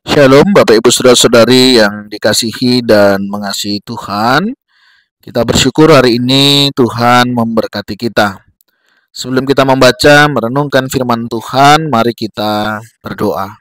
Shalom Bapak Ibu Saudara-saudari yang dikasihi dan mengasihi Tuhan. Kita bersyukur hari ini Tuhan memberkati kita. Sebelum kita membaca, merenungkan firman Tuhan, mari kita berdoa.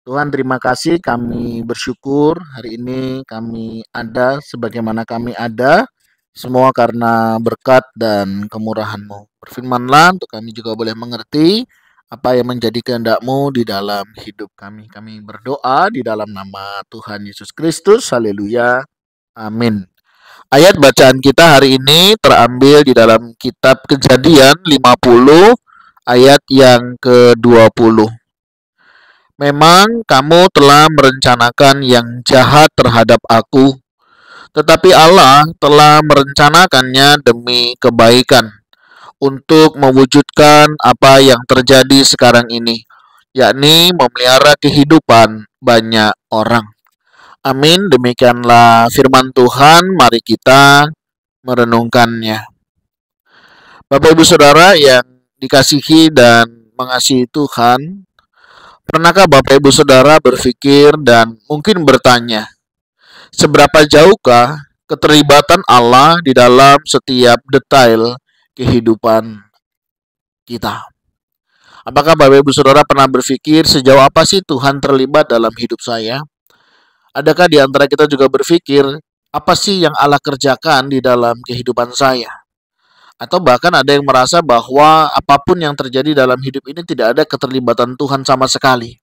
Tuhan, terima kasih, kami bersyukur hari ini kami ada sebagaimana kami ada, semua karena berkat dan kemurahan-Mu. Berfirmanlah untuk kami juga boleh mengerti apa yang menjadi kehendak-Mu di dalam hidup kami. Kami berdoa di dalam nama Tuhan Yesus Kristus. Haleluya. Amin. Ayat bacaan kita hari ini terambil di dalam kitab Kejadian 50 ayat yang ke-20. Memang kamu telah merencanakan yang jahat terhadap aku, tetapi Allah telah merencanakannya demi kebaikan, untuk mewujudkan apa yang terjadi sekarang ini, yakni memelihara kehidupan banyak orang. Amin. Demikianlah firman Tuhan. Mari kita merenungkannya. Bapak Ibu Saudara yang dikasihi dan mengasihi Tuhan, pernahkah Bapak Ibu Saudara berpikir dan mungkin bertanya, seberapa jauhkah keterlibatan Allah di dalam setiap detail kehidupan kita? Apakah Bapak Ibu Saudara pernah berpikir sejauh apa sih Tuhan terlibat dalam hidup saya? Adakah di antara kita juga berpikir, apa sih yang Allah kerjakan di dalam kehidupan saya? Atau bahkan ada yang merasa bahwa apapun yang terjadi dalam hidup ini tidak ada keterlibatan Tuhan sama sekali.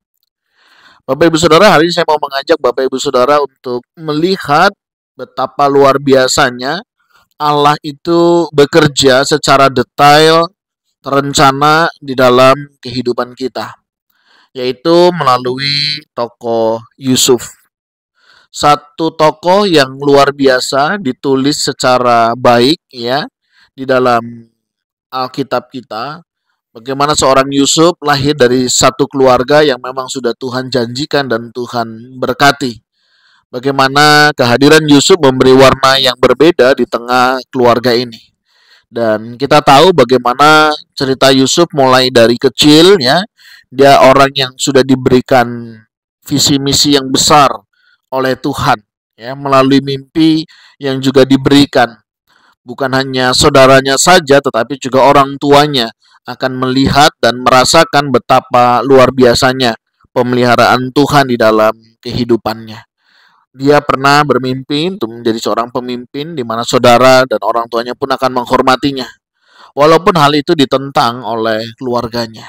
Bapak Ibu Saudara, hari ini saya mau mengajak Bapak Ibu Saudara untuk melihat betapa luar biasanya Allah itu bekerja secara detail, terencana di dalam kehidupan kita, yaitu melalui tokoh Yusuf. Satu tokoh yang luar biasa ditulis secara baik ya di dalam Alkitab kita. Bagaimana seorang Yusuf lahir dari satu keluarga yang memang sudah Tuhan janjikan dan Tuhan berkati. Bagaimana kehadiran Yusuf memberi warna yang berbeda di tengah keluarga ini. Dan kita tahu bagaimana cerita Yusuf mulai dari kecil ya. Dia orang yang sudah diberikan visi misi yang besar oleh Tuhan ya, melalui mimpi yang juga diberikan. Bukan hanya saudaranya saja tetapi juga orang tuanya akan melihat dan merasakan betapa luar biasanya pemeliharaan Tuhan di dalam kehidupannya. Dia pernah bermimpi untuk menjadi seorang pemimpin di mana saudara dan orang tuanya pun akan menghormatinya. Walaupun hal itu ditentang oleh keluarganya.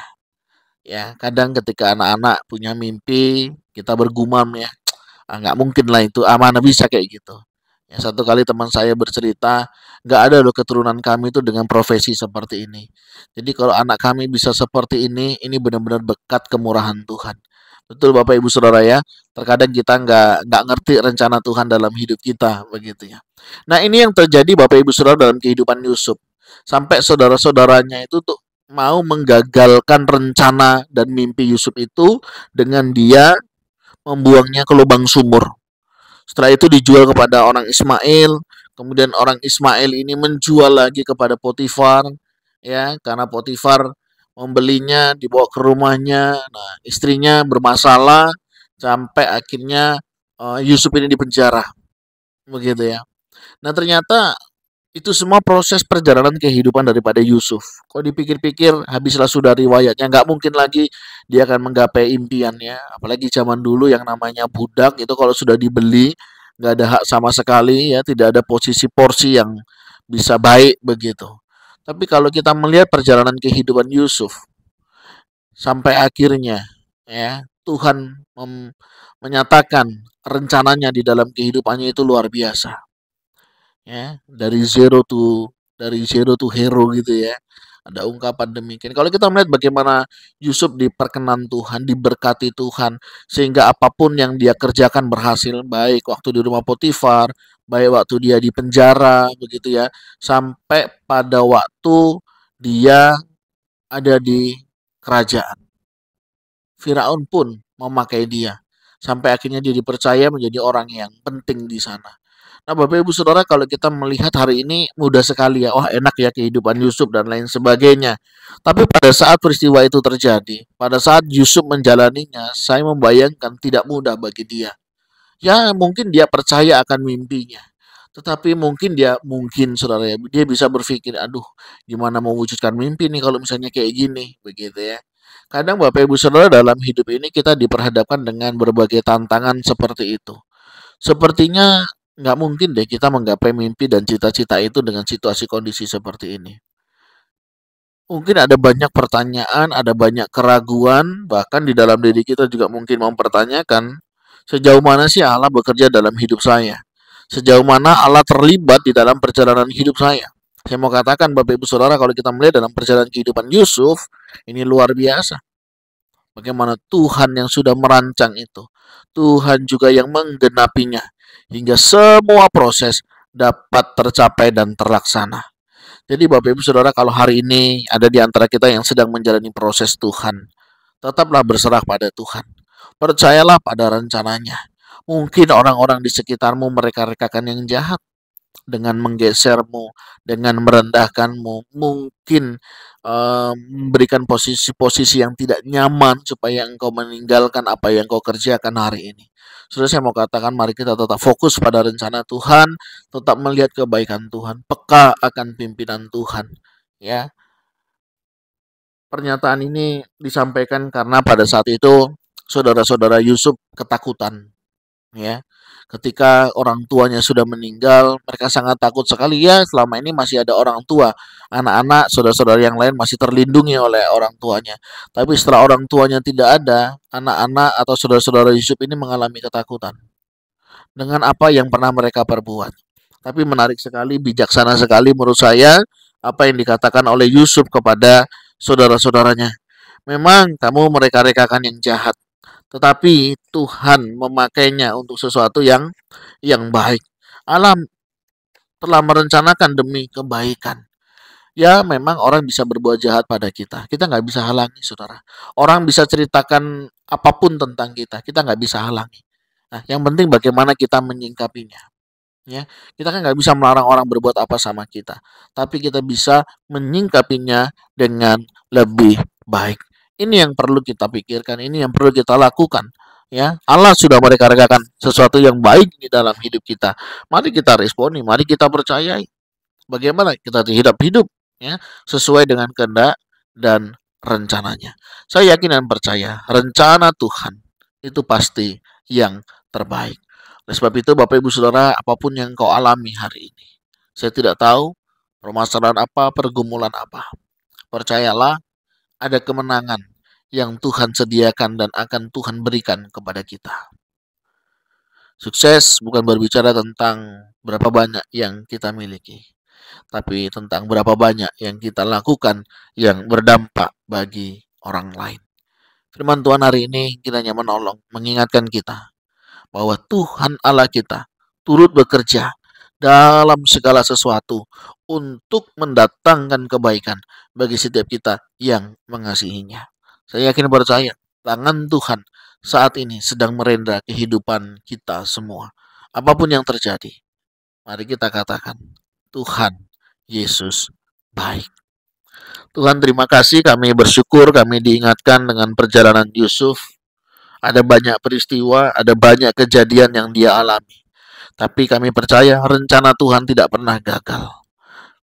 Ya, kadang ketika anak-anak punya mimpi, kita bergumam ya, nggak mungkin lah itu, mana bisa kayak gitu. Ya, satu kali teman saya bercerita, nggak ada loh keturunan kami itu dengan profesi seperti ini. Jadi kalau anak kami bisa seperti ini benar-benar berkat kemurahan Tuhan. Betul Bapak Ibu Saudara ya, terkadang kita nggak ngerti rencana Tuhan dalam hidup kita begitu ya. Nah ini yang terjadi Bapak Ibu Saudara dalam kehidupan Yusuf. Sampai saudara-saudaranya itu tuh mau menggagalkan rencana dan mimpi Yusuf itu dengan dia membuangnya ke lubang sumur. Setelah itu dijual kepada orang Ismail, kemudian orang Ismail ini menjual lagi kepada Potifar, ya, karena Potifar membelinya, dibawa ke rumahnya. Nah, istrinya bermasalah sampai akhirnya Yusuf ini dipenjara, begitu ya. Nah, ternyata itu semua proses perjalanan kehidupan daripada Yusuf. Kalau dipikir-pikir, habislah sudah riwayatnya. Nggak mungkin lagi dia akan menggapai impiannya. Apalagi zaman dulu yang namanya budak itu kalau sudah dibeli, nggak ada hak sama sekali ya, tidak ada posisi porsi yang bisa baik begitu. Tapi kalau kita melihat perjalanan kehidupan Yusuf sampai akhirnya ya Tuhan menyatakan rencananya di dalam kehidupannya itu luar biasa ya, dari zero to hero gitu ya, ada ungkapan demikian. Kalau kita melihat bagaimana Yusuf diperkenan Tuhan, diberkati Tuhan, sehingga apapun yang dia kerjakan berhasil, baik waktu di rumah Potifar, baik waktu dia di penjara begitu ya, sampai pada waktu dia ada di kerajaan. Firaun pun memakai dia sampai akhirnya dia dipercaya menjadi orang yang penting di sana. Nah, Bapak Ibu Saudara, kalau kita melihat hari ini mudah sekali ya, wah enak ya kehidupan Yusuf dan lain sebagainya. Tapi pada saat peristiwa itu terjadi, pada saat Yusuf menjalaninya, saya membayangkan tidak mudah bagi dia. Ya, mungkin dia percaya akan mimpinya. Tetapi mungkin saudara ya, dia bisa berpikir, aduh gimana mau wujudkan mimpi nih kalau misalnya kayak gini, begitu ya. Kadang Bapak Ibu Saudara dalam hidup ini kita diperhadapkan dengan berbagai tantangan seperti itu. Sepertinya nggak mungkin deh kita menggapai mimpi dan cita-cita itu dengan situasi kondisi seperti ini. Mungkin ada banyak pertanyaan, ada banyak keraguan, bahkan di dalam diri kita juga mungkin mempertanyakan sejauh mana sih Allah bekerja dalam hidup saya. Sejauh mana Allah terlibat di dalam perjalanan hidup saya. Saya mau katakan Bapak Ibu Saudara, kalau kita melihat dalam perjalanan kehidupan Yusuf, ini luar biasa. Bagaimana Tuhan yang sudah merancang itu. Tuhan juga yang menggenapinya. Hingga semua proses dapat tercapai dan terlaksana. Jadi Bapak Ibu Saudara, kalau hari ini ada di antara kita yang sedang menjalani proses Tuhan, tetaplah berserah pada Tuhan. Percayalah pada rencananya. Mungkin orang-orang di sekitarmu mereka rekakan yang jahat dengan menggesermu, dengan merendahkanmu, mungkin memberikan posisi-posisi yang tidak nyaman supaya engkau meninggalkan apa yang kau kerjakan hari ini. Sudah saya mau katakan, mari kita tetap fokus pada rencana Tuhan, tetap melihat kebaikan Tuhan, peka akan pimpinan Tuhan. Ya, pernyataan ini disampaikan karena pada saat itu saudara-saudara Yusuf ketakutan, ya. Ketika orang tuanya sudah meninggal, mereka sangat takut sekali ya, selama ini masih ada orang tua. Anak-anak, saudara-saudara yang lain masih terlindungi oleh orang tuanya. Tapi setelah orang tuanya tidak ada, anak-anak atau saudara-saudara Yusuf ini mengalami ketakutan dengan apa yang pernah mereka perbuat. Tapi menarik sekali, bijaksana sekali menurut saya apa yang dikatakan oleh Yusuf kepada saudara-saudaranya. Memang kamu mereka-rekakan yang jahat, tetapi Tuhan memakainya untuk sesuatu yang baik. Allah telah merencanakan demi kebaikan. Ya, memang orang bisa berbuat jahat pada kita. Kita nggak bisa halangi, saudara. Orang bisa ceritakan apapun tentang kita nggak bisa halangi. Nah, yang penting bagaimana kita menyingkapinya. Ya, kita kan nggak bisa melarang orang berbuat apa sama kita, tapi kita bisa menyingkapinya dengan lebih baik. Ini yang perlu kita pikirkan, ini yang perlu kita lakukan. Ya, Allah sudah mereka-rekakan sesuatu yang baik di dalam hidup kita. Mari kita responi, mari kita percayai. Bagaimana kita hidup ya sesuai dengan kehendak dan rencananya. Saya yakin dan percaya rencana Tuhan itu pasti yang terbaik. Oleh sebab itu Bapak Ibu Saudara, apapun yang kau alami hari ini, saya tidak tahu permasalahan apa, pergumulan apa. Percayalah ada kemenangan yang Tuhan sediakan dan akan Tuhan berikan kepada kita. Sukses bukan berbicara tentang berapa banyak yang kita miliki, tapi tentang berapa banyak yang kita lakukan yang berdampak bagi orang lain. Firman Tuhan hari ini kiranya menolong, mengingatkan kita bahwa Tuhan Allah kita turut bekerja dalam segala sesuatu untuk mendatangkan kebaikan bagi setiap kita yang mengasihinya. Saya yakin percaya tangan Tuhan saat ini sedang merendra kehidupan kita semua. Apapun yang terjadi, mari kita katakan, Tuhan Yesus baik. Tuhan terima kasih, kami bersyukur kami diingatkan dengan perjalanan Yusuf. Ada banyak peristiwa, ada banyak kejadian yang dia alami. Tapi kami percaya rencana Tuhan tidak pernah gagal.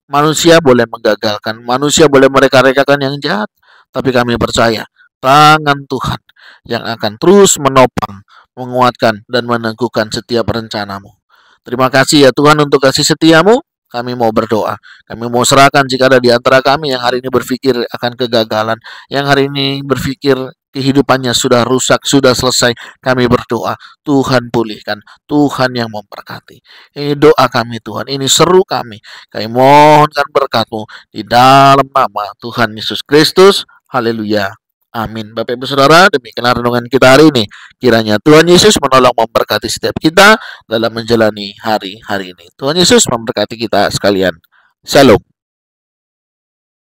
Manusia boleh menggagalkan, manusia boleh mereka-rekakan yang jahat. Tapi kami percaya tangan Tuhan yang akan terus menopang, menguatkan, dan meneguhkan setiap rencanamu. Terima kasih ya Tuhan untuk kasih setiamu. Kami mau berdoa. Kami mau serahkan jika ada di antara kami yang hari ini berpikir akan kegagalan, yang hari ini berpikir kehidupannya sudah rusak, sudah selesai. Kami berdoa, Tuhan pulihkan, Tuhan yang memberkati. Ini doa kami Tuhan, ini seru kami. Kami mohonkan berkat-Mu di dalam nama Tuhan Yesus Kristus. Haleluya. Amin. Bapak Ibu Saudara, demikianlah renungan kita hari ini. Kiranya Tuhan Yesus menolong memberkati setiap kita dalam menjalani hari-hari ini. Tuhan Yesus memberkati kita sekalian. Shalom.